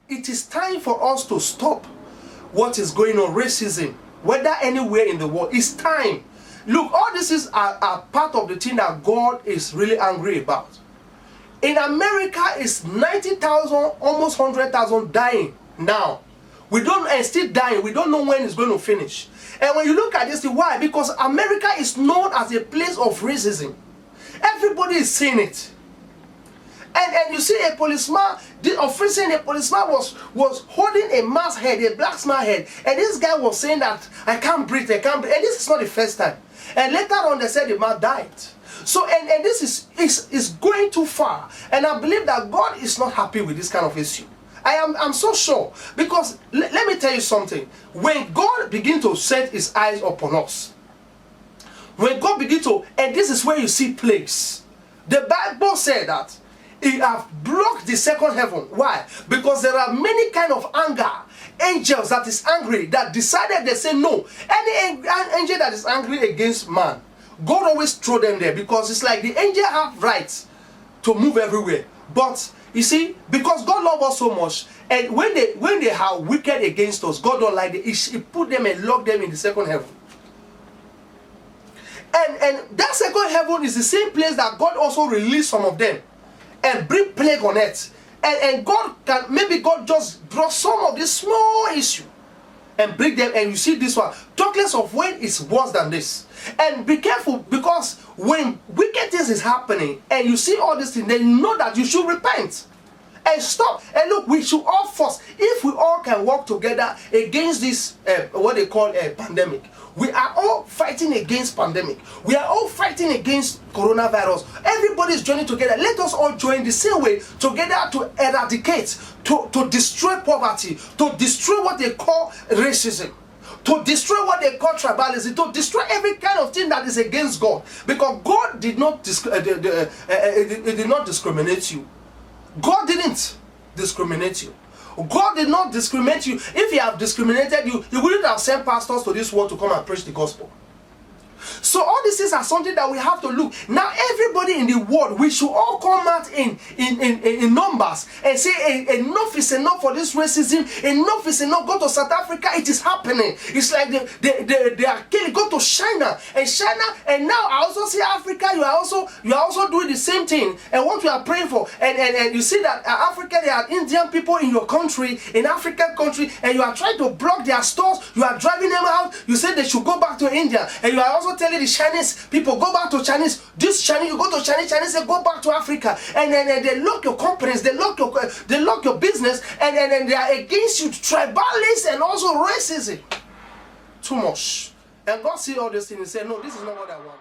it is time for us to stop what is going on, racism, whether anywhere in the world. It's time. Look, all this is a part of the thing that God is really angry about. In America, it's 90,000, almost 100,000 dying now. We don't, and still dying. We don't know when it's going to finish. And when you look at this, why? Because America is known as a place of racism. Everybody is seeing it. And you see a policeman, the officer in a policeman was holding a man's head, a black man's head. And this guy was saying that, I can't breathe, I can't breathe. And this is not the first time. And later on, they said the man died. So, and this is going too far. And I believe that God is not happy with this kind of issue. I'm so sure. Because, let me tell you something. When God begins to set his eyes upon us, when God begins to, and this is where you see plagues. The Bible said that he have blocked the second heaven. Why? Because there are many kind of anger. Angels that is angry, that decided, they say no. Any angel that is angry against man, God always throw them there, because it's like the angel have rights to move everywhere. But you see, because God loves us so much, and when they are wicked against us, God don't like it. He put them and lock them in the second heaven. And that second heaven is the same place that God also released some of them and bring plague on it. And God can, maybe God just brought some of this small issue and bring them, and you see this one. Talk less of when it's worse than this. And be careful, because when wicked things is happening and you see all these things, then you know that you should repent and stop. And look, we should all force, if we all can work together against this what they call a pandemic. We are all fighting against pandemic. We are all fighting against coronavirus. Everybody is joining together. Let us all join the same way together to eradicate, to destroy poverty, to destroy what they call racism, to destroy what they call tribalism, to destroy every kind of thing that is against God. Because God did not did not discriminate you. God didn't discriminate you. God did not discriminate you. If he had discriminated you, he wouldn't have sent pastors to this world to come and preach the gospel. So all these things are something that we have to look. Now everybody in the world, we should all come out in numbers and say enough is enough for this racism. Enough is enough. Go to South Africa, it is happening. It's like they are killing. Go to China, and now I also see Africa. You are also doing the same thing. And what we are praying for, and you see that Africa, there are Indian people in your country, in African country, and you are trying to block their stores. You are driving them out. You say they should go back to India, and you are also telling the Chinese people, go back to Chinese. This Chinese, you go to Chinese say go back to Africa, and then they lock your companies, they lock your business, and they are against you, tribalists and also racism. Too much. And God see all these things and say, no, this is not what I want.